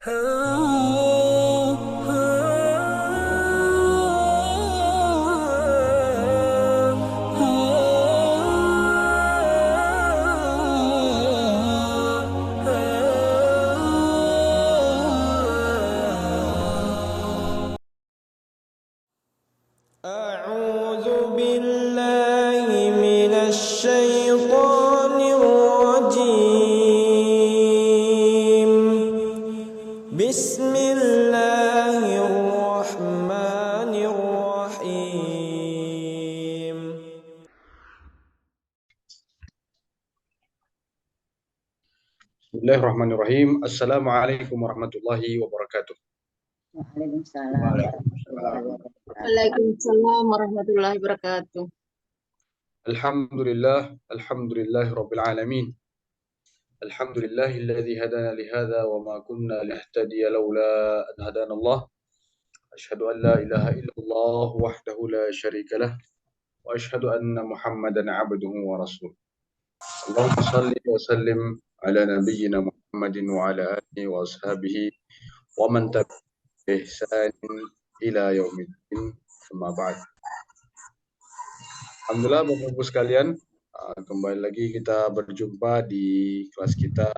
أعوذ بالله من الشيطان الرجيم. بسم الله الرحمن الرحيم. Bismillahirrahmanirrahim. Assalamualaikum warahmatullahi wabarakatuh. Waalaikumsalam. Waalaikumsalam warahmatullahi wabarakatuh. Alhamdulillah rabbil alamin. Alhamdulillahilladzi hadana lihadza wa ma kunna linahtadiya laula an hadana Allah. Asyhadu an la ilaha illallah wahdahu la syarika lah wa asyhadu anna Muhammadan abduhu wa rasuluh. Allahumma shalli wa sallim ala nabiyyina Muhammadin wa ala alihi wa ashabihi wa man tabi'ahum bi ihsan ila yaumiddin. Amma ba'd. Alhamdulillah Bapak Ibu sekalian, kembali lagi kita berjumpa di kelas kita,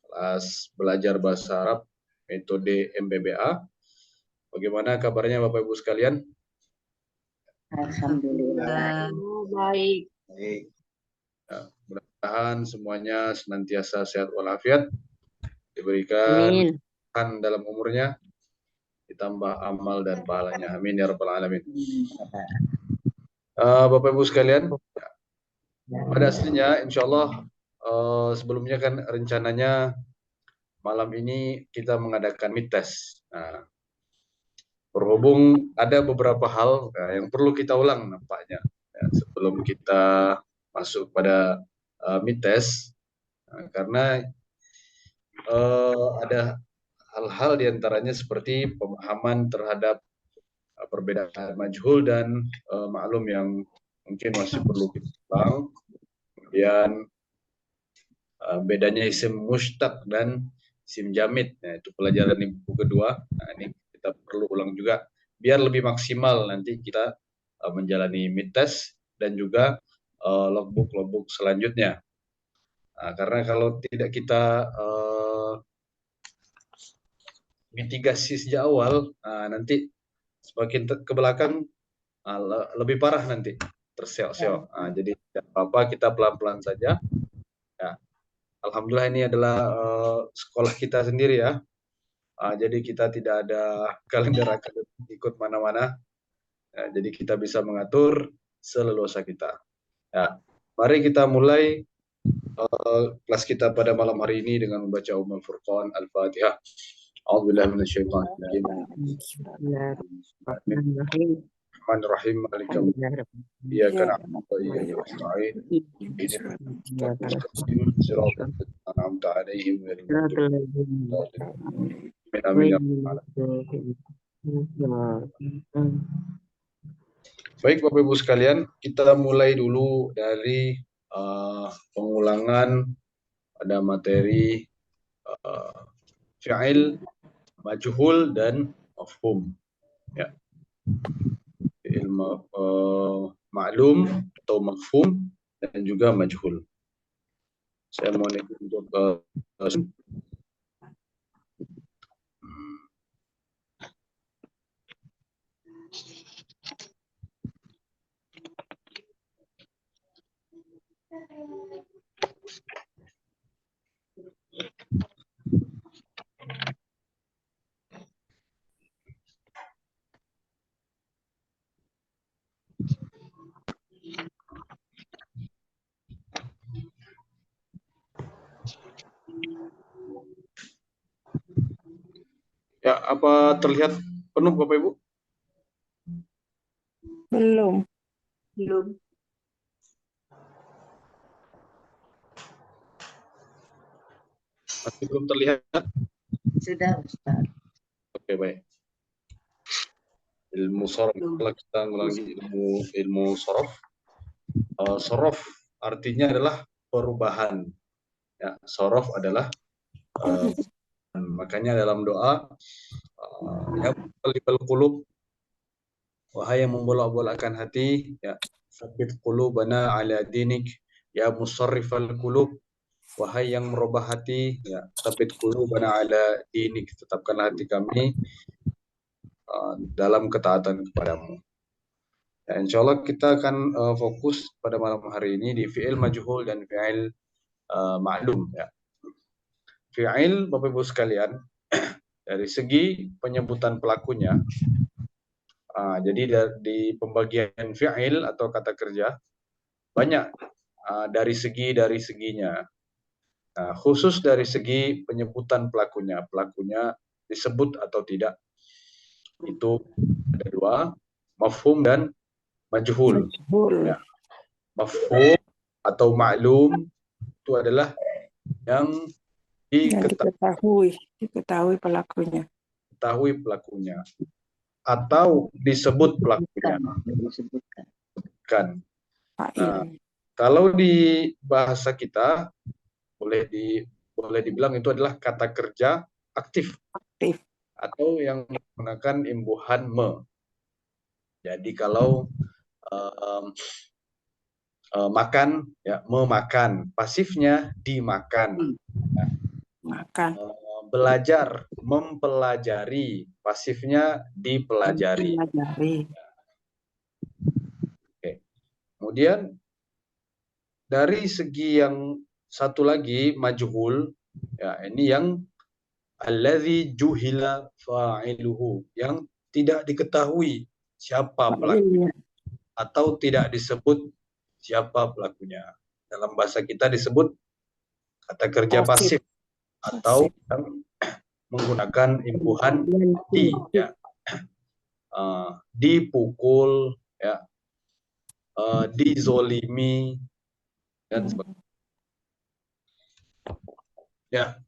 kelas belajar bahasa Arab metode MBBA. Bagaimana kabarnya Bapak Ibu sekalian? Alhamdulillah. Baik. Baik. Ya, mudah-mudahan semuanya senantiasa sehat walafiat, diberikan keberkahan dalam umurnya, ditambah amal dan pahalanya. Amin ya rabbal alamin. Bapak Ibu sekalian, pada aslinya insya Allah sebelumnya kan rencananya malam ini kita mengadakan mid test. Nah, berhubung ada beberapa hal yang perlu kita ulang nampaknya sebelum kita masuk pada mid test, karena ada hal-hal diantaranya seperti pemahaman terhadap perbedaan majhul dan maklum yang mungkin masih perlu kita ulang. Kemudian bedanya isim mushtaq dan isim jamid. Nah, itu pelajaran di buku kedua. Nah, ini kita perlu ulang juga biar lebih maksimal nanti kita menjalani mid test dan juga logbook selanjutnya. Nah, karena kalau tidak kita mitigasi sejak awal, nanti semakin ke belakang lebih parah nanti, terseok-seok. Jadi tidak apa-apa, kita pelan-pelan saja. Ya, alhamdulillah ini adalah sekolah kita sendiri ya. Jadi kita tidak ada kalender akademik ikut mana-mana. Ya, jadi kita bisa mengatur seleluasa kita. Ya, mari kita mulai kelas kita pada malam hari ini dengan membaca Ummul Furqan Al-Fatihah. A'udzubillahi minasyaitonir rajim. Bismillahirrahmanirrahim. Maliki yaumiddin. Iyyaka na'budu wa iyyaka nasta'in. Ihdinas siratal ladzina an'amta 'alaihim ghairil maghdubi 'alaihim. Amin ya rabbal alamin. Baik Bapak Ibu sekalian, kita mulai dulu dari pengulangan pada materi fi'il, majhul dan mafhum. Ya. Fi'il ma'lum atau mafhum dan juga majhul. Saya mau untuk ya, apa terlihat penuh Bapak Ibu? Belum. Masih belum terlihat? Sudah, Ustaz. Oke, baik. Ilmu sorof, kalau kita ngulangi ilmu sorof. Sorof artinya adalah perubahan. Ya, sorof adalah Makanya dalam doa, ya muqallibal qulub, wahai yang membolak-bolakkan hati, ya tsabbit qulubana ala dinik, ya musarrifal qulub, wahai yang merubah hati, ya tsabbit qulubana ala dinik, tetapkanlah hati kami dalam ketaatan kepadamu. Ya, insya Allah kita akan fokus pada malam hari ini di fi'il majhul dan fi'il ma'lum. Ya. Fi'il, Bapak Ibu sekalian, dari segi penyebutan pelakunya, jadi di pembagian fi'il atau kata kerja, banyak dari seginya. Nah, khusus dari segi penyebutan pelakunya disebut atau tidak, itu ada dua, mafhum dan majhul. Ya. Mafhum atau ma'lum itu adalah yang diketahui pelakunya. Diketahui pelakunya atau disebut pelakunya. Disebutkan. Nah, kalau di bahasa kita boleh dibilang itu adalah kata kerja aktif. Atau yang menggunakan imbuhan me. Jadi kalau makan, ya memakan, pasifnya dimakan. Makan. Belajar, mempelajari, pasifnya dipelajari. Oke. Kemudian dari segi yang satu lagi majhul, ya ini yang alladzi juhila fa'iluhu, yang tidak diketahui siapa pelakunya atau tidak disebut siapa pelakunya. Dalam bahasa kita disebut kata kerja pasif atau yang menggunakan imbuhan di, ya. Dipukul, ya, dizolimi, dan sebagainya. Ya,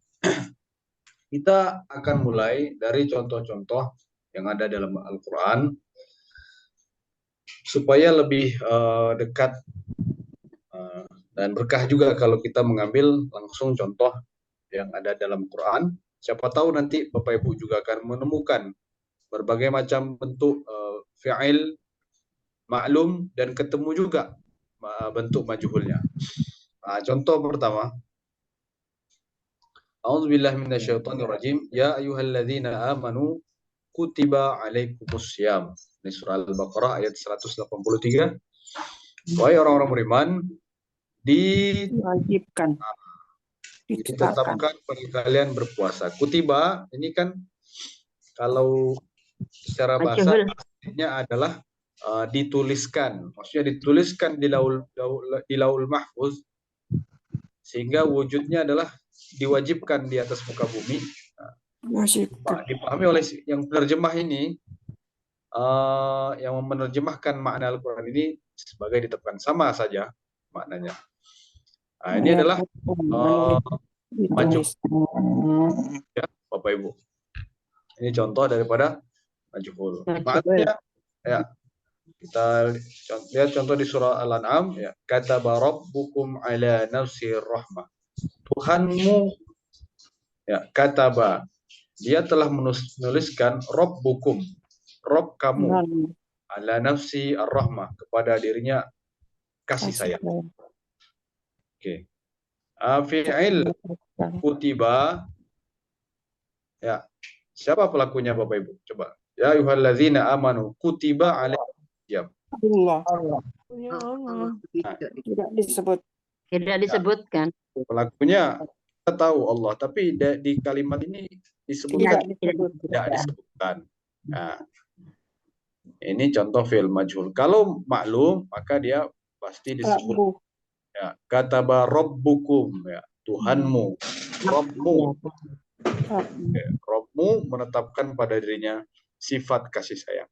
kita akan mulai dari contoh-contoh yang ada dalam Al-Quran supaya lebih dekat dan berkah juga kalau kita mengambil langsung contoh yang ada dalam Quran. Siapa tahu nanti Bapak Ibu juga akan menemukan berbagai macam bentuk fi'il maklum dan ketemu juga bentuk majhulnya. Contoh pertama, A'udzubillahi minasyaitonirrajim. Ya ayyuhalladzina amanu kutiba alaikumussyam. Ini surah Al-Baqarah ayat 183. Wahai orang-orang beriman, diwajibkan, ditetapkan bagi kalian berpuasa. Kutiba ini kan kalau secara bahasa artinya adalah dituliskan. Maksudnya dituliskan di laul mahfuz sehingga wujudnya adalah diwajibkan di atas muka bumi. Dipahami oleh yang penerjemah ini, yang menerjemahkan makna Al-Quran ini sebagai ditetapkan, sama saja maknanya. Ini adalah majhul, ya Bapak Ibu. Ini contoh daripada majhul. Maknanya, ya kita lihat contoh di surah Al-An'am, ya, kataba rabbukum ala nafsi rahmah. Tuhanmu, ya, kataba, dia telah menuliskan rabbukum, Rob kamu, ala nafsi ar-rahmah, kepada dirinya kasih sayang. Oke. Fi'il kutiba, ya, siapa pelakunya Bapak Ibu? Coba. Ya ayyuhalladzina amanu kutiba alaihim. Allah. Tidak disebutkan. Pelakunya kita tahu Allah, tapi di kalimat ini disebutkan tidak disebutkan. Nah, ini contoh fi'il majhul. Kalau maklum maka dia pasti disebut. Ya, kataba rabbukum, ya, Tuhanmu, Rabbmu. Ya, Rabbmu menetapkan pada dirinya sifat kasih sayang.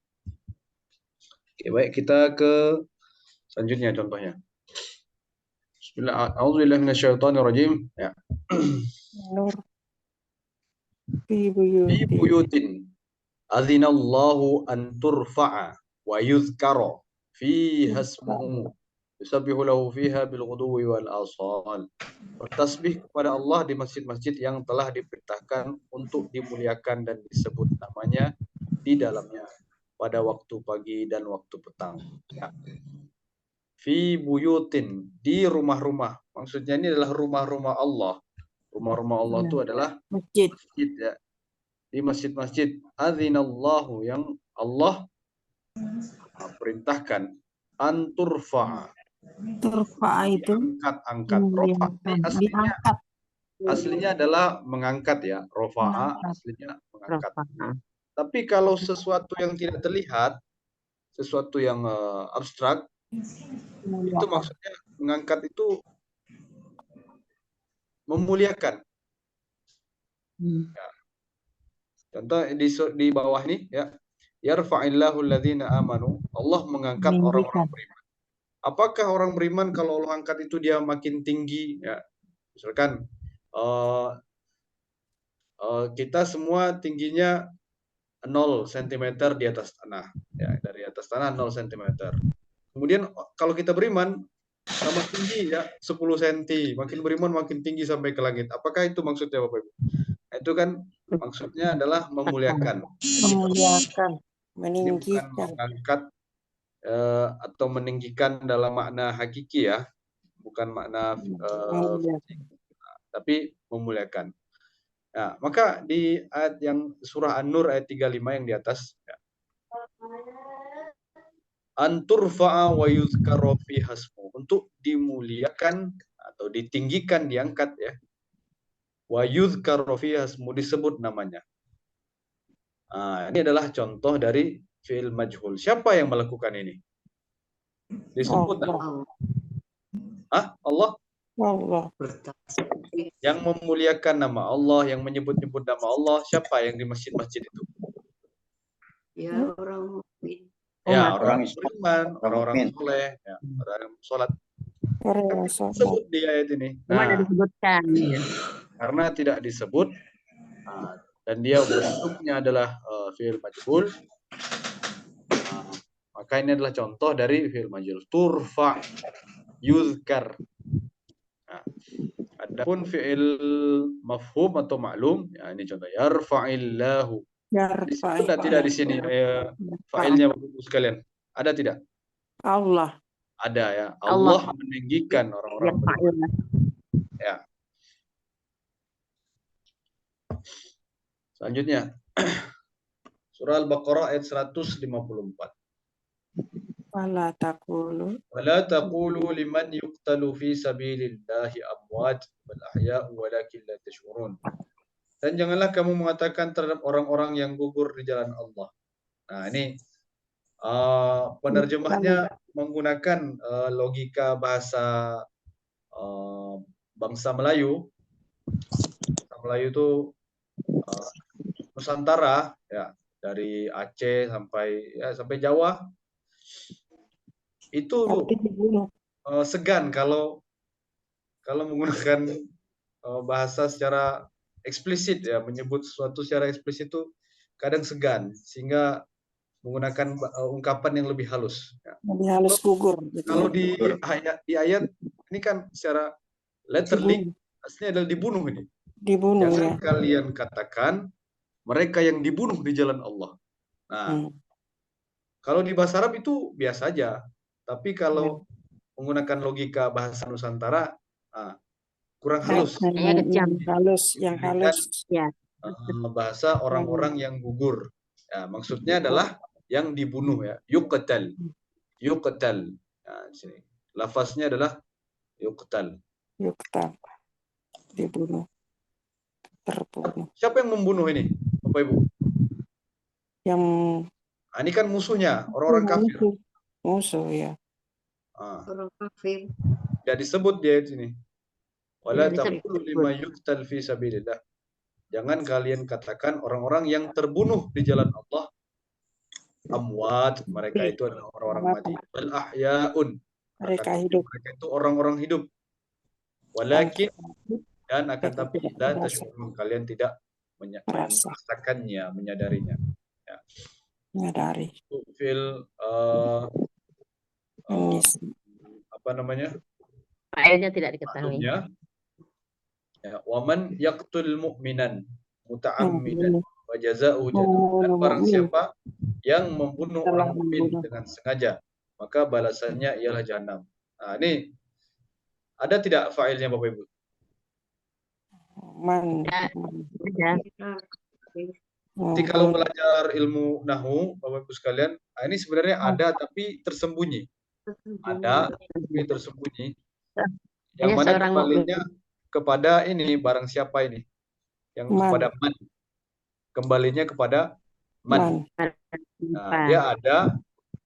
Oke, baik, kita ke selanjutnya contohnya. A'udzubillahi minasyaitonirrajim. Ya. Fi buyutin adzinallahu an turfa'a wa yuzkara fiha ismuhu Yusabbihu lahu fiha bil ghudwi wal asal. Bertasbih kepada Allah di masjid-masjid yang telah diperintahkan untuk dimuliakan dan disebut namanya di dalamnya pada waktu pagi dan waktu petang. Ya. Fi buyutin, di rumah-rumah. Maksudnya ini adalah rumah-rumah Allah. Rumah-rumah Allah itu adalah Masjid. masjid ya. Di masjid-masjid adzinallahu yang Allah perintahkan anturfa. Turfa itu Angkat. Rofa ini diangkat. aslinya adalah mengangkat ya. Rofa'a Mengangkat. aslinya mengangkat. Rafa'a. Tapi kalau sesuatu yang tidak terlihat, sesuatu yang abstrak, itu maksudnya mengangkat itu memuliakan. Ya. Contoh di bawah ini ya. Yarfa'illahu alladhina amanu. Allah mengangkat orang-orang beriman. Apakah orang beriman kalau Allah angkat itu dia makin tinggi ya? Misalkan kita semua tingginya 0 cm di atas tanah ya, dari atas tanah 0 cm. Kemudian kalau kita beriman tambah tinggi ya 10 cm, makin beriman makin tinggi sampai ke langit. Apakah itu maksudnya Bapak Ibu? Itu kan maksudnya adalah memuliakan. Memuliakan, Ini bukan meninggikan. mengangkat atau meninggikan dalam makna hakiki ya, bukan makna tapi memuliakan. Nah, maka di ayat yang surah An-Nur ayat 35 yang di atas ya. Anturfa'a wa yuzkara fi hasmu, untuk dimuliakan atau ditinggikan, diangkat ya. Wa yuzkara fi hasmu, disebut namanya. Ini adalah contoh dari fi'il majhul. Siapa yang melakukan ini? Disebut Allah. Allah. Allah. Yang memuliakan nama Allah, yang menyebut-nyebut nama Allah, siapa yang di masjid-masjid itu? Ya orang mukmin. Ya, orang beriman, orang-orang soleh, ya, orang yang sholat. Orang sholat. Disebut di ayat ini. Mana disebutkan? Karena tidak disebut, dan dia bentuknya adalah fi'il majhul, maka ini adalah contoh dari fi'il majhul. Turfa, yuzkar. Adapun fi'il mafhum atau maklum, ya ini contoh yarfa'illahu. Disebut tidak di sini fa'ilnya Bapak Ibu sekalian? Ada tidak? Allah. Ada ya. Allah meninggikan orang-orang beriman. Ya. Selanjutnya surah Al-Baqarah ayat 154. Wala taqulu liman yuqtalu fi sabilillahi amwat bal ahya'u walakin la tash'urun. Dan janganlah kamu mengatakan terhadap orang-orang yang gugur di jalan Allah. Nah, ini penerjemahnya menggunakan logika bahasa bangsa Melayu. Bangsa Melayu itu Nusantara ya, dari Aceh sampai Jawa. Itu segan kalau menggunakan bahasa secara eksplisit ya, menyebut sesuatu secara eksplisit itu kadang segan, sehingga menggunakan ungkapan yang lebih halus ya. Lebih halus gugur. Kalau di ayat ini kan secara letterly aslinya adalah dibunuh ini. Dibunuh. Jangan ya. kalian katakan mereka yang dibunuh di jalan Allah. Nah, kalau di bahasa Arab itu biasa aja. Tapi kalau menggunakan logika bahasa Nusantara, kurang halus. Yang halus. Ya. Bahasa orang-orang yang gugur. Ya, maksudnya adalah yang dibunuh ya. Yuqtal. Nah, sini. Lafaznya adalah yuqtal. Dibunuh. Terbunuh. Siapa yang membunuh ini, Bapak Ibu? Yang ini kan musuhnya, orang-orang kafir. Musuh ya. Orang kafir. Tidak disebut dia di sini. Wala taqulu lima yuqtal fi sabilillah. Jangan kalian katakan orang-orang yang terbunuh di jalan Allah amwat, mereka itu adalah orang-orang mati. Bal ahya'un, mereka hidup. Mereka itu orang-orang hidup. Walakin, dan akan tapi la tashurun, kalian tidak merasakannya, menyadarinya. Ya. Menyadari. Fil apa namanya? Failnya tidak diketahui. Maklumnya ya, waman yaqtul mu'minan muta'ammidan wa jazaa'uhu jahannam. Dan barang siapa yang membunuh orang mukmin dengan sengaja, maka balasannya ialah jahanam. Nah, ini ada tidak failnya Bapak Ibu? Man. Ya. Jadi kalau belajar ilmu nahu Bapak Ibu sekalian, ini sebenarnya ada tapi tersembunyi. Ada tapi tersembunyi. Yang Hanya mana seorang kembalinya kepada ini barang siapa ini? Yang Man. kepada man. Kembalinya kepada man. Nah, dia ada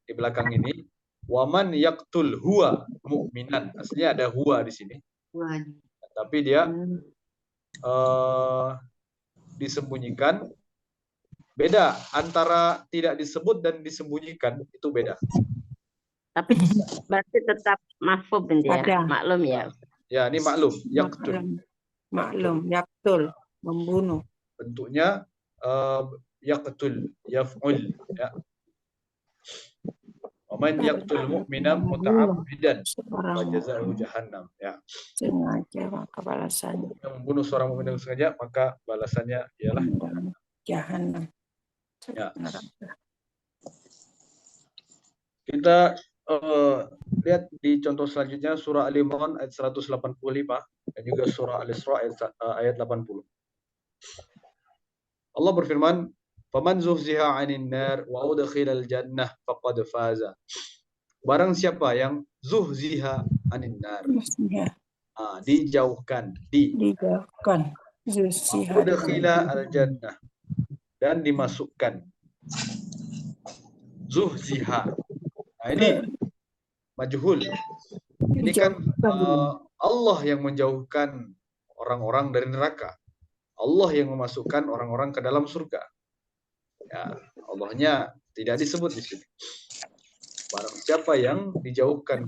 di belakang ini. Waman yaqtul huwa mu'minan. Aslinya ada huwa di sini. Tapi dia disembunyikan. Beda antara tidak disebut dan disembunyikan, itu beda. Tapi berarti tetap mafhum ya, Ada. maklum ya. Ya, ini maklum, yaqtul. Maklum, yaktul, membunuh. Bentuknya yaqtul, yaf'ul, ya. Waman yaqtul mu'mina muta'ammidan wa jazaa'uhu jahannam, ya. Sengaja maka balasannya Yang membunuh seorang mukmin dengan sengaja, maka balasannya ialah jahanam. ya. Kita lihat di contoh selanjutnya surah Al-Imran ayat 185 dan juga surah Al-Isra ayat 80. Allah berfirman, "Faman zuhziha 'anil nar wa udkhilal jannah faqad faza." Barang siapa yang zuhziha 'anil nar, dijauhkan, Dijauhkan. udkhila al-jannah, dan dimasukkan. Zuhziha. Nah, ini majhul. Ini kan Allah yang menjauhkan orang-orang dari neraka. Allah yang memasukkan orang-orang ke dalam surga. Ya, Allahnya tidak disebut di sini. Barang siapa yang dijauhkan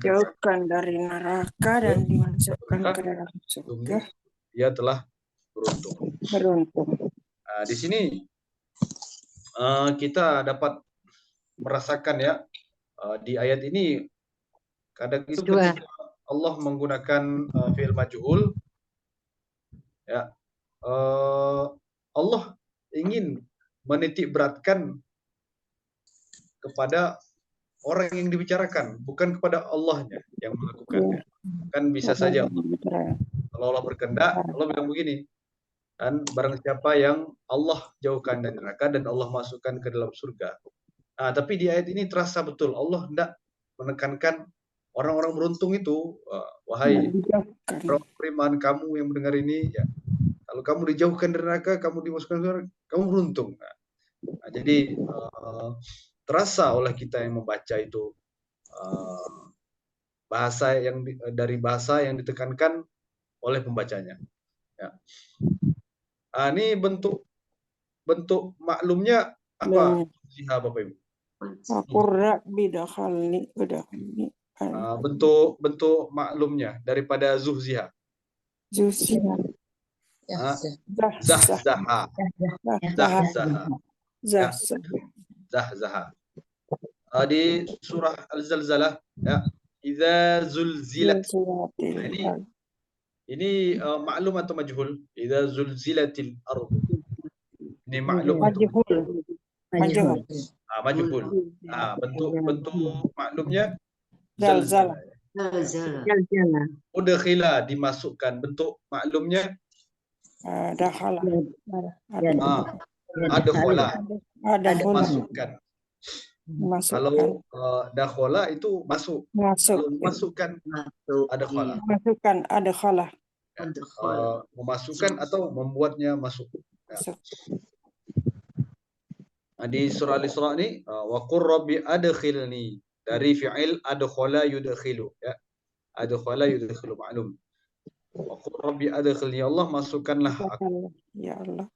dari neraka dan dimasukkan ke dalam surga, dia telah beruntung. Nah, di sini kita dapat merasakan ya, di ayat ini kadang itu ketika Allah menggunakan fi'il majhul, ya, Allah ingin menitik beratkan kepada orang yang dibicarakan, bukan kepada Allahnya yang melakukannya. Kan bisa saja kalau Allah berkehendak, Allah bilang begini, dan barang siapa yang Allah jauhkan dari neraka dan Allah masukkan ke dalam surga. Nah, tapi di ayat ini terasa betul Allah hendak menekankan orang-orang beruntung itu, wahai orang beriman, kamu yang mendengar ini, ya, kalau kamu dijauhkan dari neraka, kamu dimasukkan ke surga, kamu beruntung. Nah, jadi terasa oleh kita yang membaca itu bahasa yang dari bahasa yang ditekankan oleh pembacanya. Ya. Nah, ini bentuk maklumnya apa? Siha Bapak Ibu. Bentuk maklumnya daripada zuhziha. Zahzaha. Di surah Al-Zalzalah, ya, idza zulzilat. Ini maklum atau majhul? Idza zulzilatil ardh. Ini maklum atau majhul? Majhul. Bentuk maklumnya zalzalah. Udkhila, dimasukkan. Bentuk maklumnya adkhala. Masukkan. Kalau dakhala itu masuk. Kalau memasukkan adkhala. Memasukkan atau membuatnya masuk. Ya. Nah, di surah Al-Isra ini wa qur rabbi adkhilni, dari fi'il adkhala yudkhilu, ya. Adkhala yudkhilu ma'lum. Wa qur rabbi adkhilni, Allah masukkanlah aku. Ya Allah.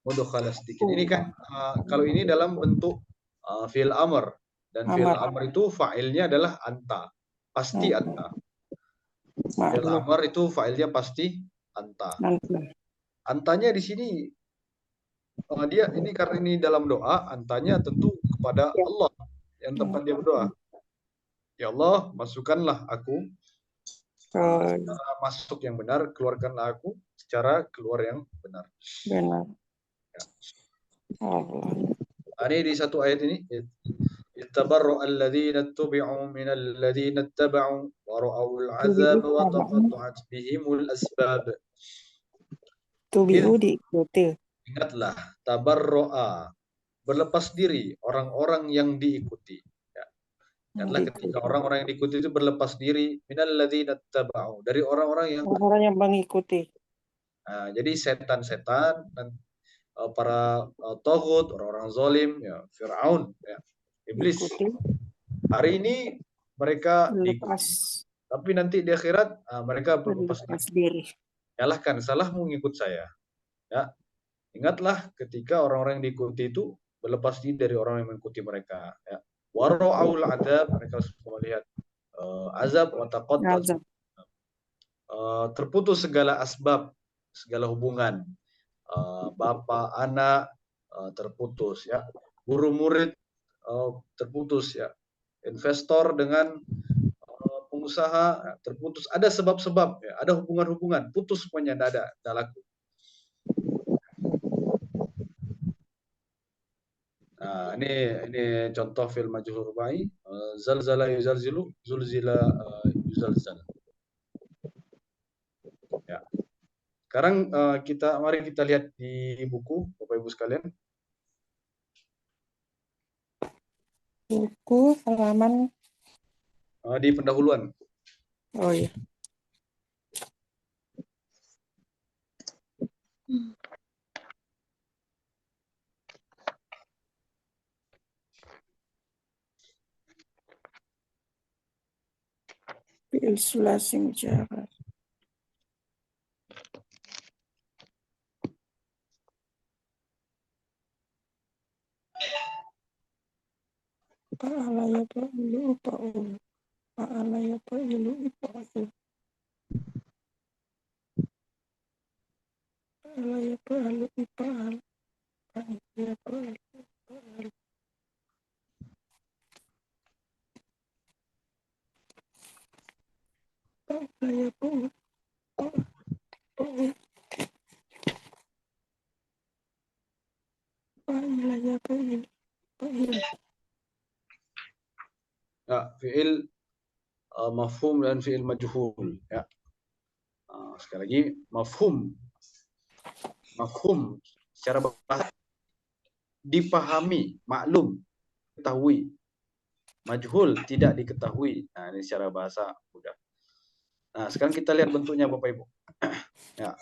Mudkhala sedikit. Ini kan kalau ini dalam bentuk fi'il amr, dan fi'il amr itu fa'ilnya adalah anta. Pasti anta. Fi'il amr itu fa'ilnya pasti anta. Antanya di sini dia ini karena ini dalam doa, antanya tentu kepada Allah yang tempat dia berdoa. Ya Allah, masukkanlah aku Oh, secara masuk yang benar, keluarkanlah aku secara keluar yang benar. benar. Allah. Ini di satu ayat ini, ittabarra alladhina tubi'u min alladhina ittaba'u wa ra'awul 'adzab wa taqatta'at bihimul asbab. Tubi'u diikuti. Ingatlah, tabarro'a, berlepas diri orang-orang yang diikuti. Ya. Ingatlah ketika orang-orang yang diikuti itu berlepas diri minalladzina taba'u, dari orang-orang yang Orang yang mengikuti. Nah, jadi setan-setan dan para toghut, orang-orang zalim, ya, Firaun, ya, iblis. Ikuti. Hari ini mereka Lepas. diikuti, tapi nanti di akhirat mereka berlepas diri. diri. Nyalahkan, salahmu mengikut saya. Ya. Ingatlah ketika orang-orang yang diikuti itu berlepas diri dari orang yang mengikuti mereka. Ya. Wara'aul adab, mereka semua melihat azab wa taqatta'at. Terputus segala asbab, segala hubungan. Bapak, anak terputus, ya. Guru murid terputus, ya. Investor dengan pengusaha terputus. Ada sebab-sebab, ya. Ada hubungan-hubungan, putus semuanya, tidak laku. Nah, ini contoh film majhul rubai, zalzala yuzalzilu, zulzila yuzalzal. Ya. Sekarang mari kita lihat di buku, Bapak Ibu sekalian. Buku halaman. Di pendahuluan. Oh iya. Fi'il sulasi mujarrad. Fa'ala yaf'alu fa'ul. Fa'ala yaf'alu if'al. Fa'ala yaf'alu if'al. Fa'ala yaf'alu if'al. Fa'ala yaf'alu fa'ul. Fa'ala yaf'alu fa'il. Ya, fi'il mafhum dan fi'il majhul, ya. Sekali lagi, mafhum secara bahasa dipahami, maklum, ketahui. Majhul tidak diketahui. Nah, ini secara bahasa mudah. Nah, sekarang kita lihat bentuknya Bapak Ibu. Ya.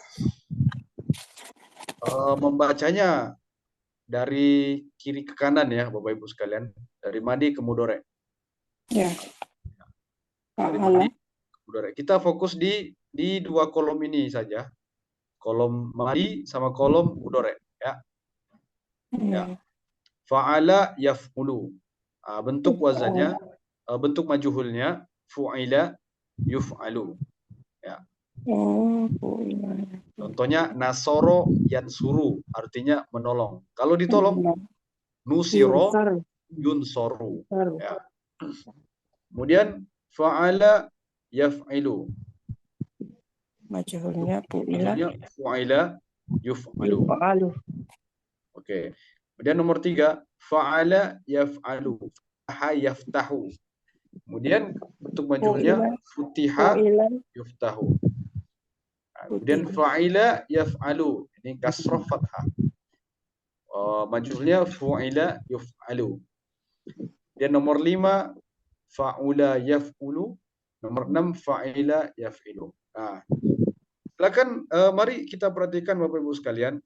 Membacanya dari kiri ke kanan, ya Bapak Ibu sekalian, dari madi ke mudhari. Ya. Dari madi ke mudhari. Kita fokus di dua kolom ini saja. Kolom madi sama kolom mudhari, ya. Ya. Fa'ala yaf'ulu. Bentuk wazannya, bentuk majhulnya fu'ila yuf'alu. Ya. Contohnya nasoro yansuru, artinya menolong. Kalau ditolong, nusiro yunsoru. Ya. Kemudian fa'ala yaf'ilu. Majhulnya fu'ila yuf'alu. Oke. Kemudian nomor 3, fa'ala yaf'alu. Fataha yaftahu. Kemudian bentuk majhulnya futiha yuftahu. Kemudian fa'ila yaf'alu. Ini kasrah fathah. Majhulnya fu'ila yuf'alu. Dan nomor 5, fa'ula yaf'ulu. Nomor 6, fa'ila yaf'ilu. Nah, silakan mari kita perhatikan Bapak Ibu sekalian.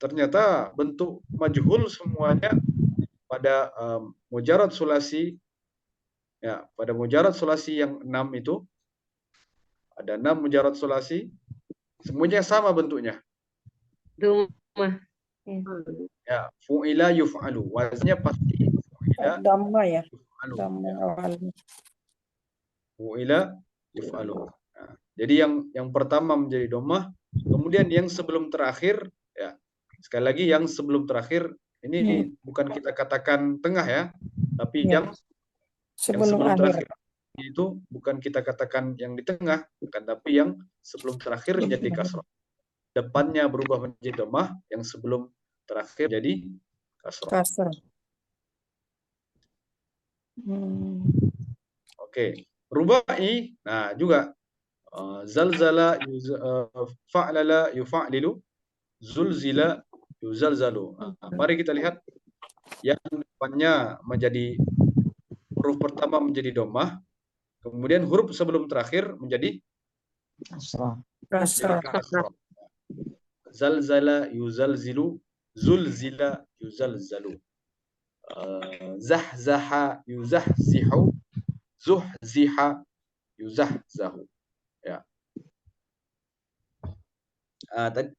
Ternyata bentuk majhul semuanya pada mujarad sulasi, ya, pada mujarad sulasi yang 6 itu ada 6 mujarad sulasi, semuanya sama bentuknya. Rumah. Ya, fu'ila yuf'alu, wazannya pasti fu'ila damma ya. yuf'alu. Damma awalnya. Fu'ila yuf'alu. Nah, jadi yang pertama menjadi dhammah, kemudian yang sebelum terakhir, ya. Sekali lagi yang sebelum terakhir ini bukan kita katakan tengah, ya, tapi yang sebelum terakhir. itu bukan kita katakan yang di tengah, kan, tapi yang sebelum terakhir jadi kasrah. Depannya berubah menjadi dhammah, yang sebelum terakhir jadi kasrah. Kasrah. Oke. Rubai, nah juga zalzala, fa'lala, yufa'lilu, zulzila, yuzalzalu. Mari kita lihat yang depannya menjadi huruf pertama menjadi dhammah, kemudian huruf sebelum terakhir menjadi Kasrah. kasrah. Zalzala, yuzalzilu, zulzila, yuzalzalu. Zahzaha, yuzahzihu, zuhziha, yuzahzahu. Ya.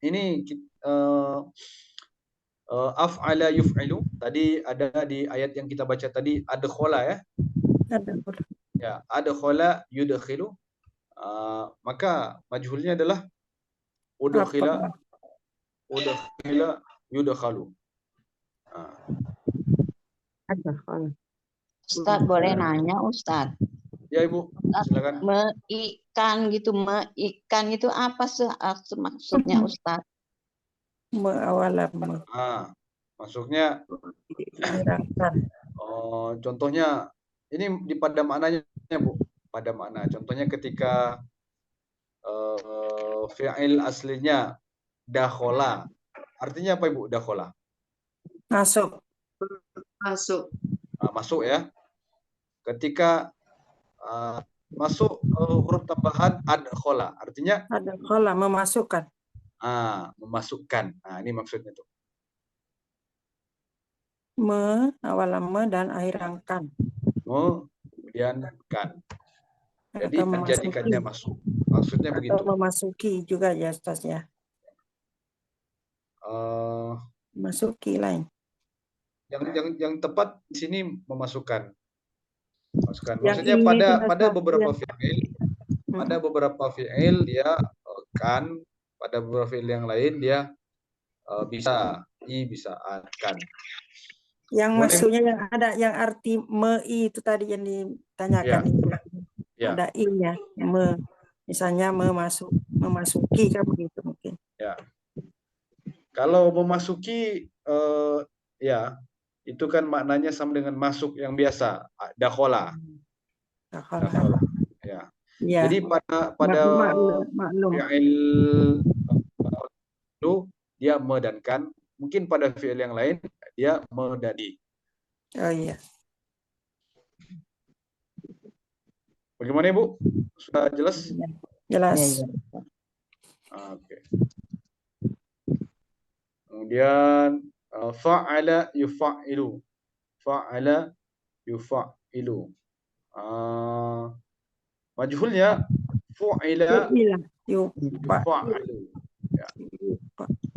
Ini af'ala yuf'ilu. Tadi ada di ayat yang kita baca tadi adkhala ya. Ya, adkhala yudkhilu. Maka majhulnya adalah udkhila, yudkhalu. Ustadz boleh nanya Ustadz? Ya Ibu, silakan. Meikan gitu apa sih maksudnya Ustadz? Maksudnya contohnya ini di pada maknanya Bu, pada makna. Contohnya ketika fi'il aslinya dakhala. Artinya apa Ibu dakhala? Masuk. Masuk ya. Ketika masuk huruf tambahan adkhala, artinya Adkhala, memasukkan. Memasukkan. Ini maksudnya tuh. Awal me dan akhir kan. Kemudian kan. Jadi menjadikannya masuk. Maksudnya atau begitu. Memasuki juga ya Ustaz ya. Masuki lain. Yang tepat di sini memasukkan. Maksudnya pada beberapa fi'il, pada beberapa fi'il dia kan, pada beberapa fi'il yang lain dia bisa kan. Yang maksudnya yang ada yang arti mei itu tadi yang ditanyakan itu. Ya. Ada i-nya, misalnya memasuki kan begitu mungkin. Ya. Kalau memasuki ya itu kan maknanya sama dengan masuk yang biasa, dakhala. Ya. Ya. Jadi pada maklum. fi'il itu dia me dan kan, mungkin pada fi'il yang lain dia me dan di. Oh iya. Bagaimana Ibu? Sudah jelas? Jelas. Oke. Kemudian fa'ala yufa'ilu. Fa'ala yufa'ilu. Majhulnya fu'ila yufa'alu. Ya.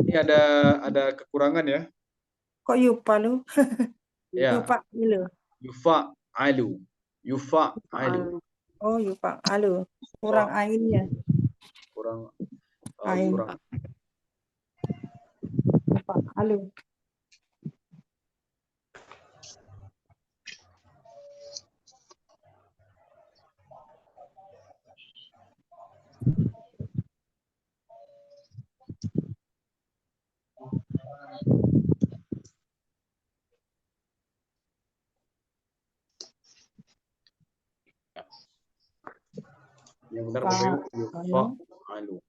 Ini ada kekurangan ya. Kok yupalu? Ya. Yufa'alu. Yufa'alu. Oh, yufa'alu. Kurang ainnya. Kurang ain. Yufa'alu. Yang benar Bapak Ibu, yufa'alu.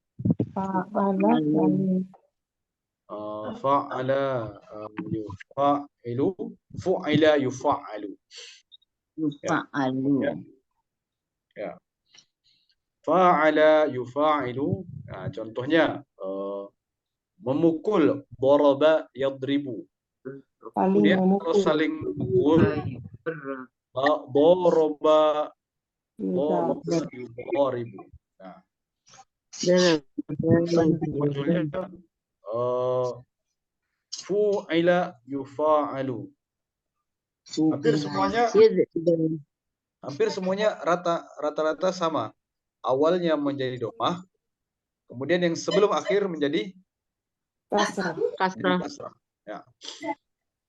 Fa'ala yufa'ilu, fu'ila yufa'alu. Yufa'alu. Ya. Fa'ala yufa'ilu. Nah, contohnya memukul, daraba yadribu. Kemudian kalau saling memukul, daraba yudaribu. Nah, maksudnya fu'ila yufa'alu. Hampir semuanya rata-rata sama. Awalnya menjadi dhammah, kemudian yang sebelum akhir menjadi kasrah. Ya.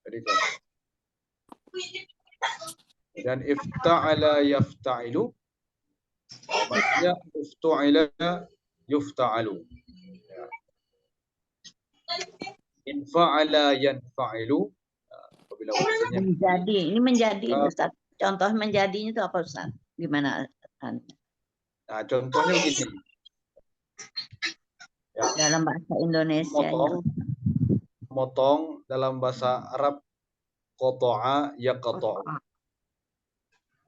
Jadi kasrah. Dan ifta'ala yafta'ilu, Maksudnya uftu'ila yufta'alu. Ya. In fa'ala yanfa'ilu. Apabila wazannya Menjadi. Ini menjadi, Ah. Ustaz. Contoh menjadinya itu apa, Ustaz? Gimana? nah, contohnya begini. Ya, Dalam bahasa Indonesia. motong dalam bahasa Arab qata'a yaqta'u.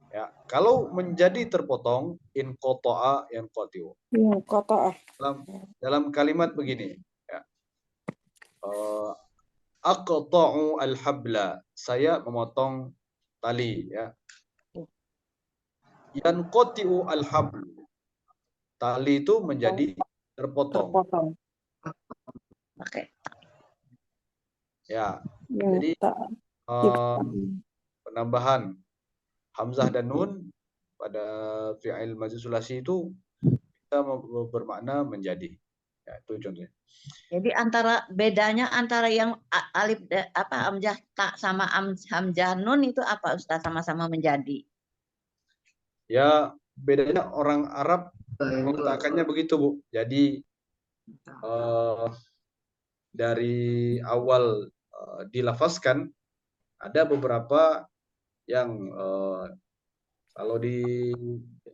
Ya, kalau menjadi terpotong in qata'a yanqati'u. Kotoh. Dalam kalimat begini, ya. Aqta'u al-habla, saya memotong tali, ya. Yanqati'u al-habl, tali itu menjadi terpotong. Oke. Ya, jadi penambahan hamzah dan nun pada fi'il madzi sulasi itu bisa bermakna menjadi. Ya, itu contohnya. Jadi bedanya antara yang alif hamzah ta sama hamzah nun itu apa, Ustaz? Sama-sama menjadi. Ya, bedanya orang Arab mengatakannya begitu, Bu. Jadi dari awal dilafazkan ada beberapa yang kalau di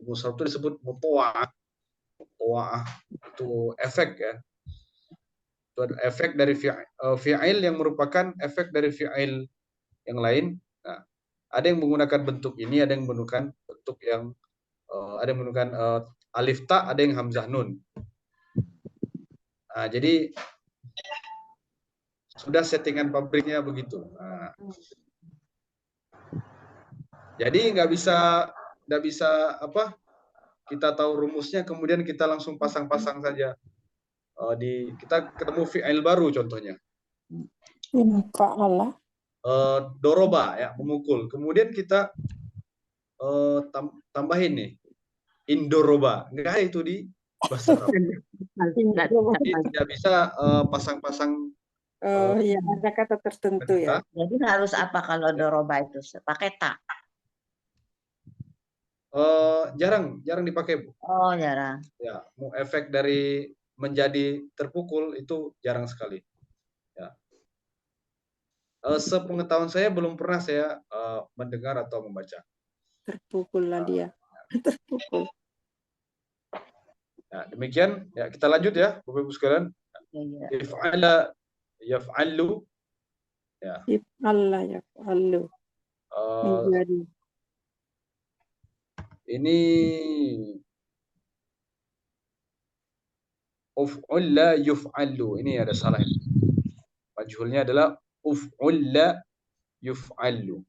musaf itu disebut mutoa'ah. Mutoa'ah itu efek, ya. Itu ada efek dari fi'il yang merupakan efek dari fi'il yang lain. Nah, ada yang menggunakan bentuk ini, ada yang menggunakan bentuk yang ada yang menggunakan alif ta, ada yang hamzah nun. Nah, jadi sudah settingan pabriknya begitu. Nah, jadi nggak bisa apa, kita tahu rumusnya kemudian kita langsung pasang-pasang saja. Kita ketemu fi'il baru contohnya. Doroba, ya, memukul. Kemudian kita tambahin nih indoroba. Nggak ada itu di bahasa Arab. Jadi tidak bisa pasang-pasang. Ya, ada kata tertentu, ya. Jadi harus apa kalau doroba itu? Pakai ta? Jarang dipakai, Bu. Oh, jarang. Ya, efek dari menjadi terpukul itu jarang sekali. Ya. Sepengetahuan saya belum pernah saya mendengar atau membaca. Terpukul lah dia. Terpukul. Nah, demikian, ya, kita lanjut, ya, Bapak Ibu sekalian. If'ala yaf'alu, ya. If'ala yaf'alu. Menjadi. Ini uf'ulla yuf'alu. Ini ada salah. Majhulnya adalah uf'ulla yuf'alu.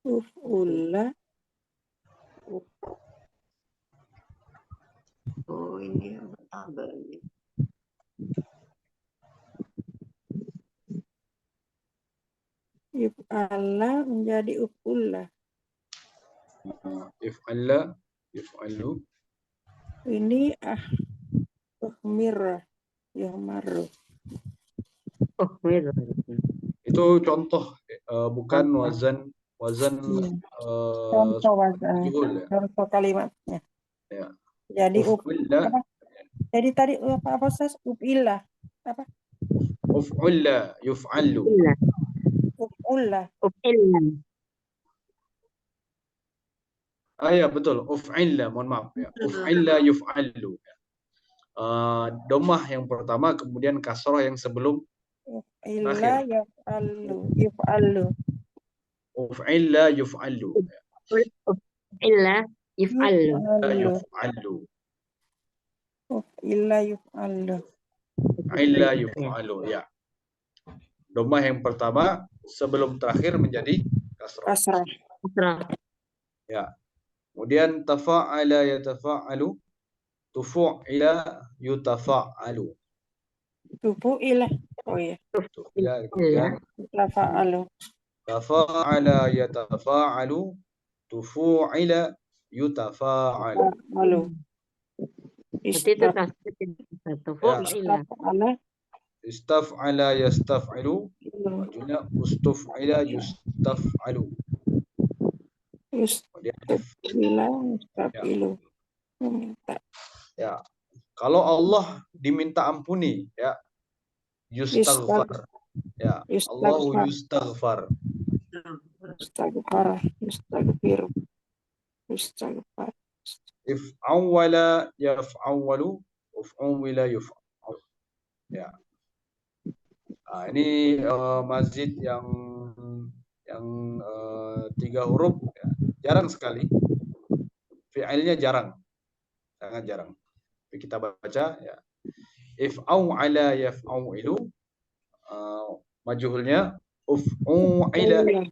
Uf'ulla. Oh, ini tabelnya. If'ala menjadi uf'ulla. If'alla yuf'alu. Ini uhmira yuhmaru. Itu contoh, bukan wazan contoh wazan, ya. contoh kalimatnya. Ya. Jadi uf'ulla. Jadi tadi apa Ustaz? Uf'illah. Apa? Uf'ulla yuf'alu. Uf'ulla. Ya, betul. Uf'illa, mohon maaf, ya. Uf'illa yuf'alu. Domah yang pertama, kemudian kasroh yang sebelum Uf'illa yuf'alu. Yuf'alu. Uf'illa yuf'alu. Illa yuf'alu. Yuf'alu. Uf'illa yuf'alu. Illa yuf'alu, ya. Domah yang pertama sebelum terakhir menjadi kasroh. Kasrah. Ya. Kemudian tafa'ala yatafa'alu, tufu'ila yutafa'alu. Tufu'ila. Oh iya. Kemudian Tafa'alu. tafa'ala yatafa'alu, tufu'ila yutafa'alu. Itu Istaf'ala yastaf'ilu, maksudnya ustuf'ila yustaf'alu. Ustuf'ila yustaf'ilu. Meminta. Ya. Kalau Allah diminta ampuni, ya, yustaghfar. Ya, Allahu yustaghfar. Yustaghfar. Yustaghfir. Yustaghfar. If awwala yaf'awwalu, uf'awwila yuf'awwal. Ya. Nah, ini masjid yang 3 huruf, ya, jarang sekali. Fi'ilnya jarang, sangat jarang. Tapi kita baca, ya. If awwala yaf'awwilu, majhulnya uf'awwila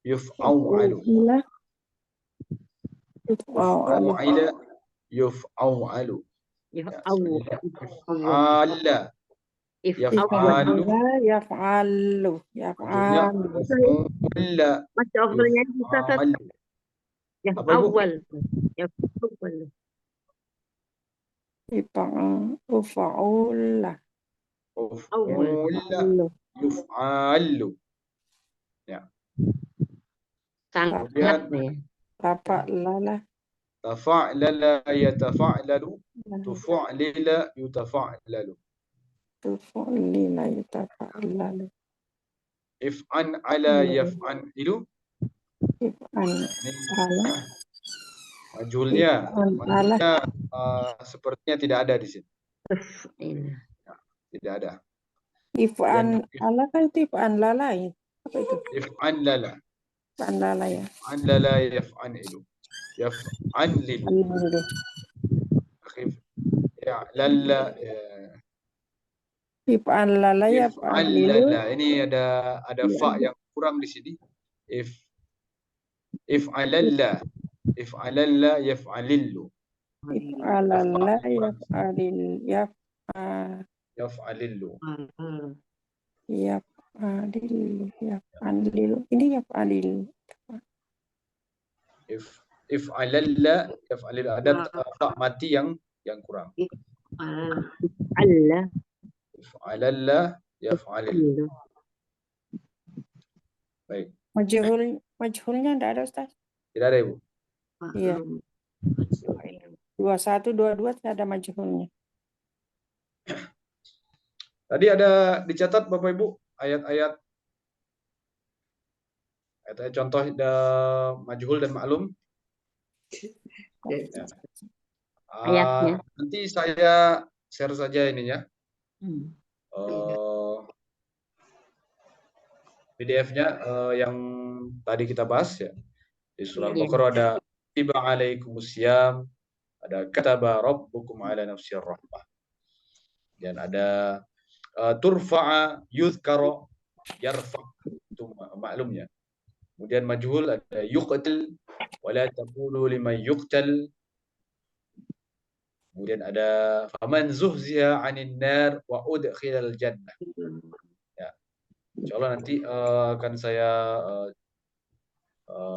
yuf'awwalu. Uf'awwila yuf'awwalu. Ya, sebenarnya if'ala. Yaf'alu. Yaf'alu. Majhulnya Yaf'alu. uf'ula. Masih overnya bisa Ustaz. Yuf'alu. Yang Apa, Ibu? awal. Yang awal. Ufa'ula. Uf'ula yuf'alu. Ya. Sangat Kemudian nih. Tafa'lala. tafa'lala yatafa'lalu, tufa'lila yutafa'lalu. Tufu'lila yatafa'lalu. If'an ala yaf'anilu. If'an ala. Majhulnya, If'an ala. sepertinya tidak ada di sini. Ini. Tidak ada. If'an ala kan itu if'an lala ya. Apa itu? If'an lala. If'an lala ya. If'an lala yaf'anilu. Yaf'anilu. Alhamdulillah. Ya, lalla. If'an lala ya If'an fa'alilu. lala. Ini ada fa yang kurang di sini. If'alalla. If'alalla yaf'alillu. If'alala yaf'alil. Yaf'alillu. Yaf'alil. Yaf'alil. Ini yaf'alil. If'alalla yaf'alillu. Ada fa mati yang kurang. Allah. If'alalla yaf'alillu. Baik. Majhulnya tidak ada Ustaz. Tidak ada, Ibu. Iya. 21, 22 tidak ada majhulnya. Tadi ada dicatat Bapak Ibu ayat-ayat contoh majhul dan maklum. Ya. Ayatnya. Nanti saya share saja ininya. PDF-nya yang tadi kita bahas ya. Di surah Al-Baqarah ada tiba alaikumusiyam, ada kataba rabbukum ala nafsir rahmah. Dan ada turfa'a yuzkara yarfa, itu maklumnya. Kemudian majhul ada yuqtal wala taqulu liman yuqtal. Kemudian ada faman zuhziha 'anil nar wa udkhilal jannah. Ya. Insyaallah nanti akan saya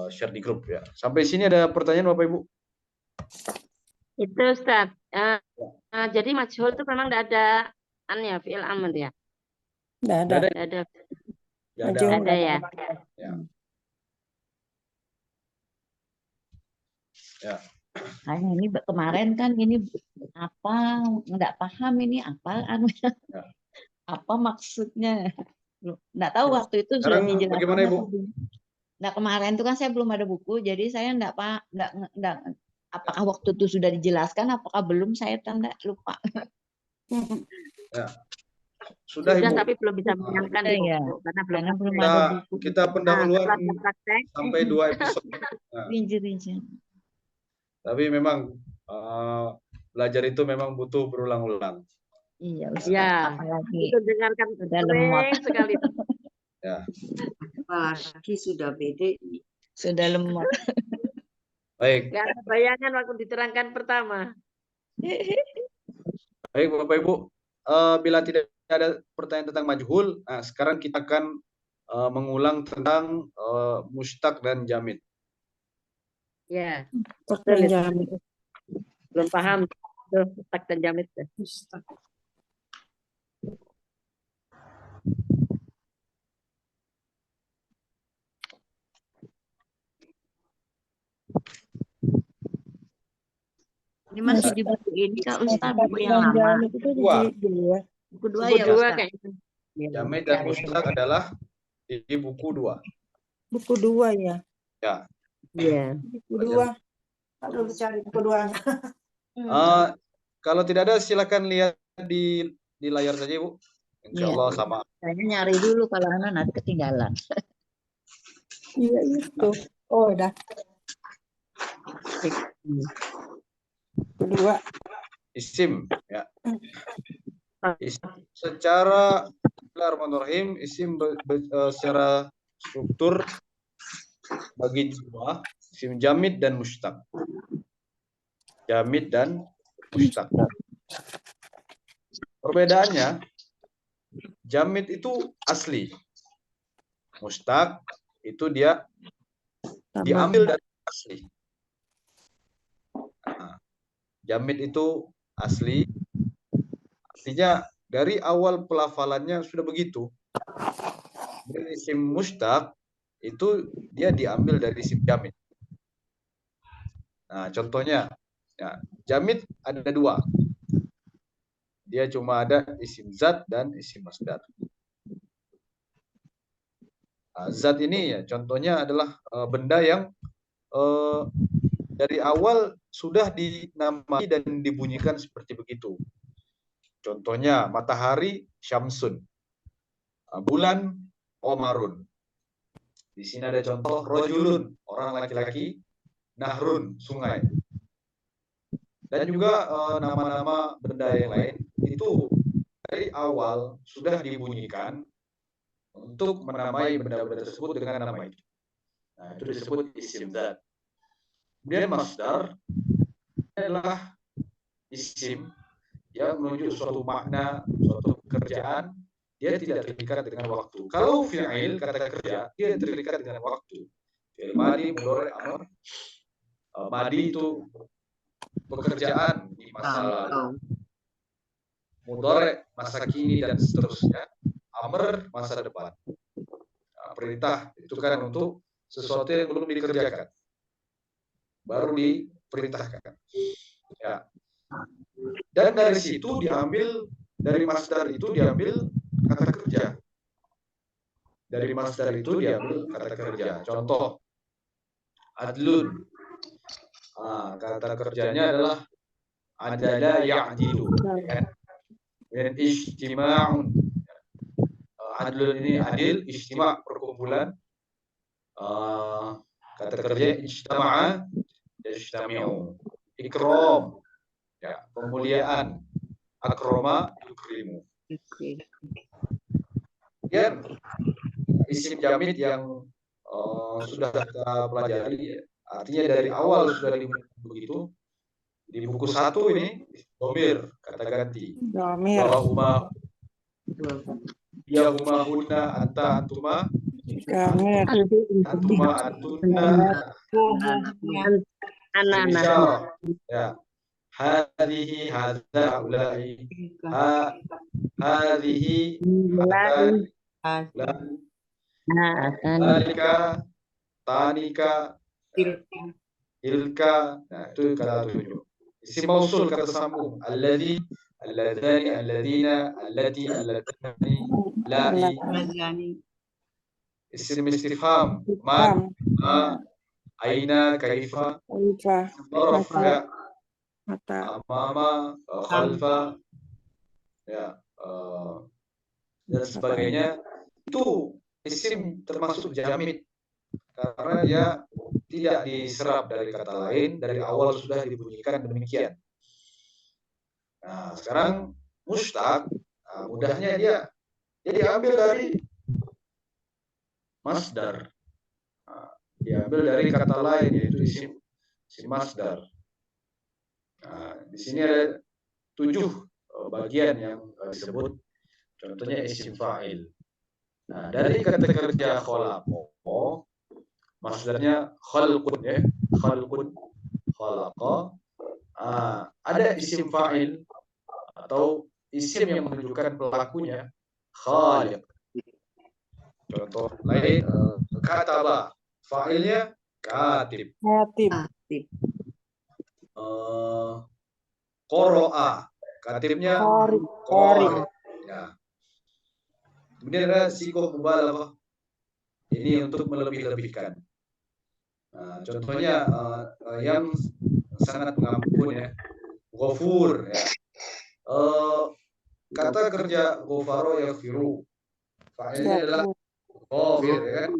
share di grup ya. Sampai sini ada pertanyaan Bapak Ibu? Itu Ustaz. Jadi majhul itu memang tidak ada fi'il amr ya. Tidak ada. Tidak Tidak ada. Majhul Ada ya. Ya. Ya. Kayak ini kemarin kan ini apa nggak paham ini apaan apa maksudnya nggak tahu waktu itu sudah Sekarang dijelaskan. bagaimana Ibu? Nah kemarin itu kan saya belum ada buku jadi saya nggak apakah waktu itu sudah dijelaskan apakah belum saya tanda lupa. Ya. Sudah Ibu. Tapi belum bisa menyenangkan Ya. karena belum ada buku. Kita pendahuluan sampai 2 episode. Nah, Rinci. tapi memang belajar itu memang butuh berulang-ulang. Iya, ya. apalagi Itu dengarkan sudah lemot sekali. Ya. Apalagi sudah beda. sudah lemot. Baik. Gak ada bayangan waktu diterangkan pertama. Baik Bapak Ibu, bila tidak ada pertanyaan tentang majhul, nah sekarang kita akan mengulang tentang mustaq dan jamid. Ya. Jamid. Belum paham tuh mustaq dan jamid. Ini masih di buku ini Kak Ustaz, buku yang Bang lama. Jamit itu Dua. di dua. Buku 2 Buku ya 2 Ustaz. kayaknya. Ya, Jamid dan cari Mustaq adalah di buku 2. Buku 2 ya. Ya. Iya. Buku 2. Aduh, cari buku 2-nya. Kalau tidak ada silakan lihat di layar saja Ibu. Insya Iya. Allah sama. Saya nyari dulu kalau anak nanti ketinggalan. Iya itu. Oh, udah. Kedua. Isim ya. Secara Bismillahirrahmanirrahim, isim secara struktur bagi dua, isim jamid dan mustaq. Jamid dan mustaq. Perbedaannya, jamid itu asli. Mustaq itu dia diambil dari asli. Nah, jamid itu asli. Artinya dari awal pelafalannya sudah begitu. Dari isim mustaq itu dia diambil dari isim jamid. Nah, contohnya, ya, jamid ada 2. Dia cuma ada isim zat dan isim masdar. Nah, zat ini ya contohnya adalah benda yang dari awal sudah dinamai dan dibunyikan seperti begitu. Contohnya matahari syamsun, bulan omarun. Di sini ada contoh rojulun, orang laki-laki, nahrun, sungai. Dan juga nama-nama benda yang lain itu dari awal sudah dibunyikan untuk menamai benda-benda tersebut dengan nama itu. Nah, itu disebut isim zat. Kemudian masdar adalah isim yang menunjuk suatu makna, suatu pekerjaan, dia tidak terikat dengan waktu. Kalau fi'il, kata kerja, dia terikat dengan waktu. Fi'il madi, mudhari, amr. Madi itu pekerjaan di masa lalu. Mudhari, masa kini, dan seterusnya. Amr, masa depan. Nah, perintah itu kan untuk sesuatu yang belum dikerjakan. Baru diperintahkan. Ya. Dan dari situ diambil, dari masdar itu diambil kata kerja. Dari masdar itu diambil kata kerja. Contoh, adlun. Kata kerjanya adalah adala ya'dilu. Dan ijtima'un. Adlun ini adil, ijtima' perkumpulan. Kata kerja ijtama'a, yajtami'u. Ikram. Ya, pemuliaan, akroma, yukrimu. Kemudian isim jamid yang sudah kita pelajari, artinya dari awal sudah begitu. Di buku 1 ini domir, kata ganti. Domir. Wahuma, yahuma, hunna, anta, antuma, Domir. antuma, antuna, Anak-anak. ya. Hadhihi, hadza, ulai, hadhihi, hatani, tanika, tanika, ilka. Nah, itu kata tunjuk. Isim mausul, kata sambung. Alladhi, alladhani, alladhina, allati, alladhani, la'i. Isim istifham. Man, ma, aina, kaifa. Zarf, ya. Mata. Amama, khalfa, ya, dan sebagainya. Itu isim termasuk jamid karena dia tidak diserap dari kata lain, dari awal sudah dibunyikan demikian. Nah, sekarang mustaq, mudahnya dia diambil dari masdar. Diambil dari kata lain, yaitu isim masdar. Nah, di sini ada 7 bagian yang disebut, contohnya isim fa'il. Nah, dari kata kerja khalaqa, masdarnya khalqun, ya, khalqun, khalaqa. Ada isim fa'il atau isim yang menunjukkan pelakunya, khaliq. Contoh lain, kataba, fa'ilnya katib. qoro'a. Katibnya Qori. qori. Ya. Kemudian ada sigoh mubalaghah. Ini untuk melebih-lebihkan. Nah, contohnya yang sangat mengampun ya. Ghafur ya. Kata kerja ghafaro yaghfiru. Fa'ilnya adalah ghafir ya kan.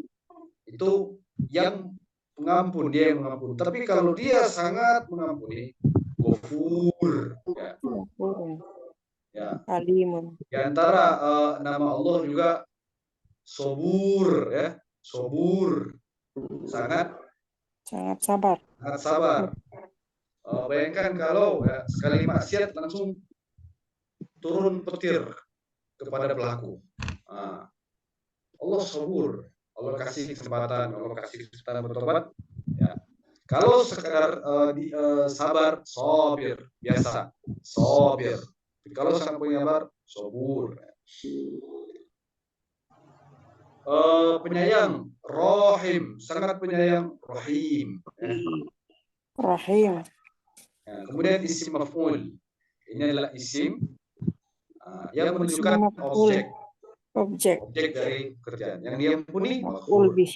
Itu yang pengampun, dia yang mengampun. Tapi kalau dia sangat mengampuni, ghafur ya. Ya. Alimun. Di antara nama Allah juga Sobur ya, Sobur, sangat sabar. sangat sabar. Bayangkan kalau ya, sekali maksiat langsung turun petir kepada pelaku. Allah Sobur, Allah kasih kesempatan bertobat. Ya. Kalau sekadar sabar, sobir biasa, sobir. Kalau sang penyabar, sobur. Penyayang, rohim, sangat penyayang, rohim. Rahim. Ya, kemudian isim maf'ul, ini adalah isim yang menunjukkan objek dari kerjaan yang diampuni. Maf'ul bih.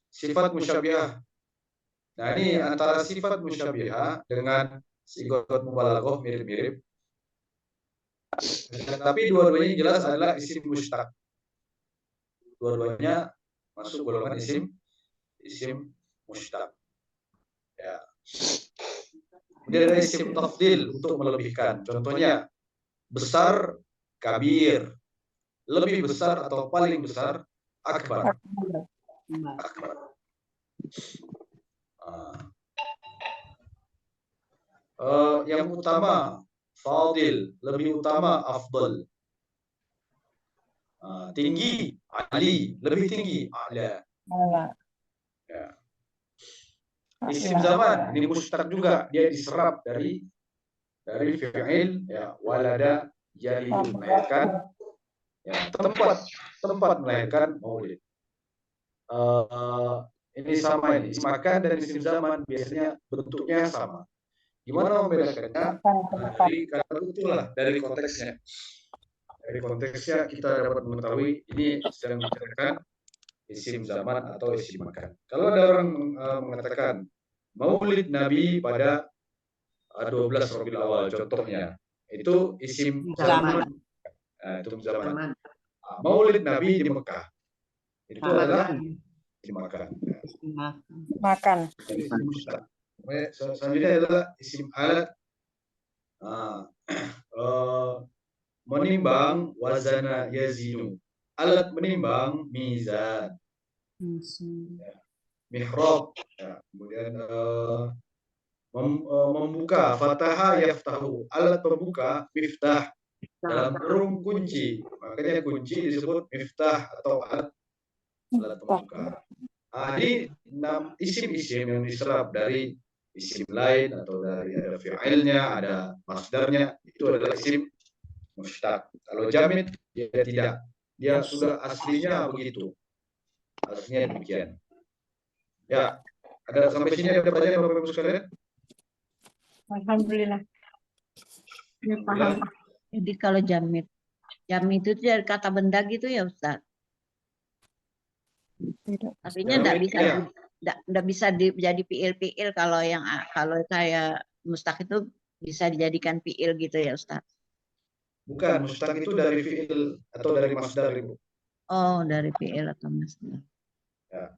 Sifat musyabihah. Nah ini antara sifat musyabihah dengan sigot mubalaghah mirip-mirip. Tapi dua-duanya jelas adalah isim mushtaq. Dua-duanya masuk golongan isim mushtaq. Ya. Kemudian ada isim tafdil untuk melebihkan. Contohnya besar, kabir. Lebih besar atau paling besar, akbar. Akbar. Yang utama, fadil. Lebih utama, afdal. Tinggi, ali. Lebih tinggi, a'la. Ya. Isim zaman, ini mushtaq juga. Dia diserap dari fi'il, ya, walada, yalidu, melahirkan. Ya, tempat melahirkan maulid. Ini sama ini. Isim makan dan isim zaman biasanya bentuknya sama. Gimana membedakannya? Dari konteksnya. Dari konteksnya kita dapat mengetahui ini sedang dibicarakan isim zaman atau isim makan. Kalau ada orang mengatakan maulid Nabi pada 12 Rabiul Awal contohnya, itu isim zaman. Itu zaman. Maulid Nabi di Mekah, itu adalah isim makan. Makan. Selanjutnya adalah isim alat. Menimbang, wazana yazinu. Alat menimbang, mizan. Mihrab. Ya. Kemudian membuka, fataha yaftahu. Alat pembuka, miftah. Dalam kurung kunci. Makanya kunci disebut miftah atau alat pembuka. Ini 6 isim-isim yang diserap dari isim lain atau dari ada fi'ilnya, ada masdarnya, itu adalah isim mushtaq. Kalau jamid dia tidak, dia sudah aslinya begitu, aslinya demikian. Ya, ada sampai sini ada pertanyaan Bapak Ibu sekalian? Alhamdulillah. Ya, paham. Jadi kalau jamid itu dari kata benda gitu ya Ustaz? Artinya enggak bisa jadi fiil kalau saya mustaq itu bisa dijadikan fiil gitu ya Ustaz? Bukan, mustaq itu dari fiil atau dari masdar Ibu. Oh, dari fiil atau masdar. Ya.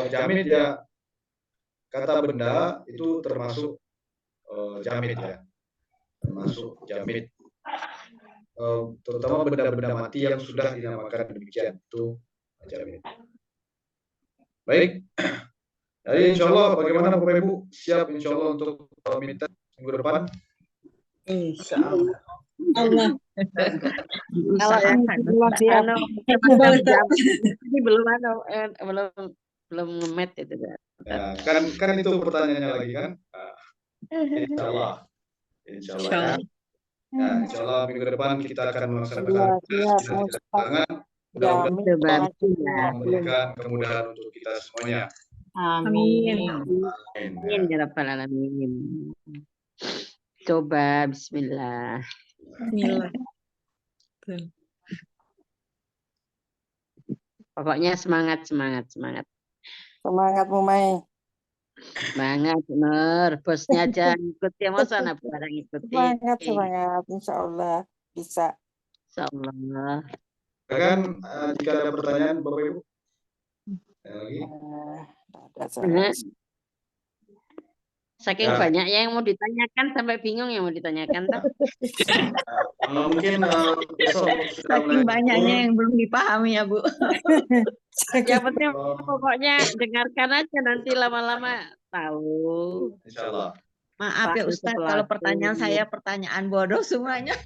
Jamid ya, kata benda itu termasuk jamid ya. Termasuk jamid. Terutama benda-benda mati yang sudah dinamakan demikian itu jamid. Baik. Jadi insya Allah bagaimana Bapak Ibu siap insya Allah untuk minta minggu depan? Insya Allah. Belum ngemet itu ya, kan itu pertanyaannya lagi kan? Insya Allah. Insya Allah ya. Nah, insya Allah minggu depan kita akan melaksanakan mudah-mudahan memberikan kemudahan untuk kita semuanya. Amin. Amin ya rabbal alamin. Coba bismillah. Bismillah. Pokoknya semangat, semangat, semangat. Semangat Mumai. Semangat, Nur. Bosnya aja ngikuti, masa anak barang ngikuti. Semangat, semangat. Insya Allah bisa. Insyaallah. Silakan jika ada pertanyaan Bapak Ibu. Ada lagi? Ada soal. Saking Ya. banyaknya yang mau ditanyakan sampai bingung yang mau ditanyakan. Toh. Mungkin besok sudah Saking mulai banyaknya turun. yang belum dipahami ya Bu. Yang penting pokoknya dengarkan aja, nanti lama-lama tahu. Insya Allah. Maaf ya Pasti Ustadz, sesuatu. kalau pertanyaan saya pertanyaan bodoh semuanya.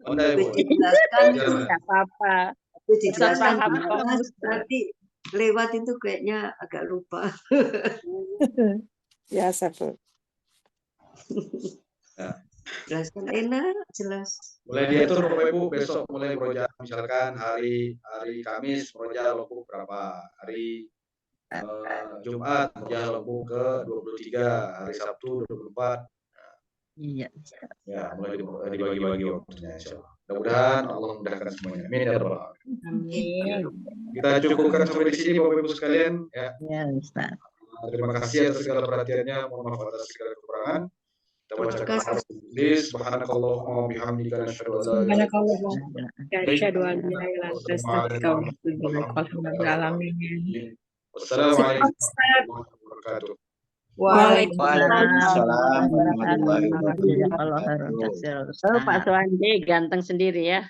Udah Ibu. Dijelaskan Jangan. Tidak apa-apa. itu dijelaskan paham Mas, kok. nanti lewat itu kayaknya agak lupa. Biasa Bu. Jelaskan enak, jelas. Mulai diatur Bapak Ibu besok mulai proja, misalkan hari Kamis proja logbook berapa, hari Jumat proja logbook ke 23, hari Sabtu 24. Iya. Ya, mulai dibagi-bagi waktunya insyaallah. Mudah-mudahan Allah memudahkan semuanya. Amin ya rabbal alamin. Amin. Kita cukupkan sampai di sini Bapak Ibu sekalian ya. Ya Ustadz. Terima kasih atas segala perhatiannya, mohon maaf atas segala kekurangan. Kita bacakan subhanakallahumma wa bihamdika nasyhadu an la ilaha illa anta Asyhadu an la ilaha illa anta Wassalamualaikum warahmatullahi wabarakatuh. Waalaikumsalam. warahmatullahi wabarakatuh. Oh, Pak Suwandi ganteng sendiri ya.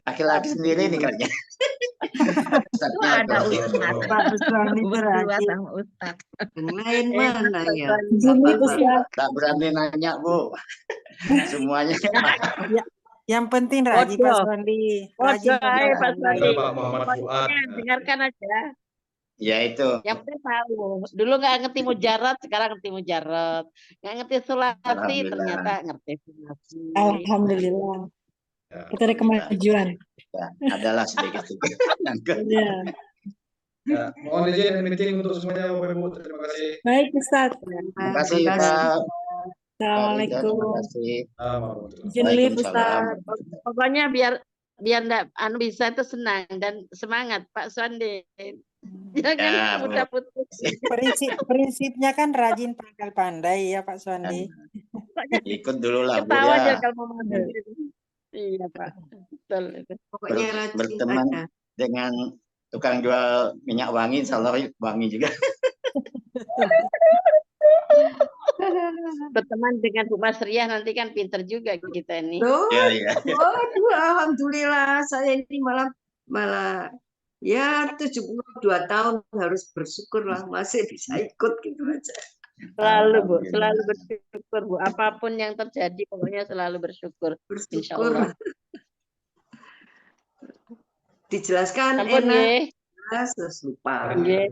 Laki-laki sendiri nih kayaknya. Itu ada Ustadz. Pak Suwandi Berdua berarti. sama Ustadz. Yang lain mana ya? Juni Ustaz. Tak berani nanya Bu. Semuanya. Yang penting rajin Ojo. Pak Suwandi. Rajin Ojo, ayo, Pak Suwandi. Ada Pak Muhammad Fuad. Pokoknya dengarkan aja. Ya itu. Yang penting tahu. Dulu nggak ngerti mujarad, sekarang ngerti mujarad. Nggak ngerti sulasi, Alhamdulillah. ternyata ngerti sulasi. Alhamdulillah. Ya. Kita ada kemajuan. Ya, adalah sedikit-sedikit. Ya. Ya, mohon izin meeting untuk semuanya Bapak Ibu. Terima kasih. Baik Ustaz. Terima kasih Pak. Assalamualaikum. Terima kasih. Izin live Ustaz. Waalaikumsalam. Pokoknya biar enggak bisa itu senang dan semangat Pak Suwandi. Jangan Ya, Bu. mudah putus. Prinsipnya kan rajin pandai ya Pak Suwandi. Ikut dulu lah Bu Ketawa aja ya. kalau mau masuk. Iya Pak. Betul itu. Pokoknya rajin Berteman aja. dengan tukang jual minyak wangi, insya Allah wangi juga. Berteman dengan Bu Mas Riah nanti kan pinter juga kita ini. Loh, Ya, ya. waduh, alhamdulillah saya ini malah ya 72 tahun harus bersyukur lah masih bisa ikut gitu aja. Selalu Bu, selalu bersyukur Bu. Apapun yang terjadi pokoknya selalu bersyukur. Insya Allah. Dijelaskan Ampun enak, nggih. terus lupa. Nggih.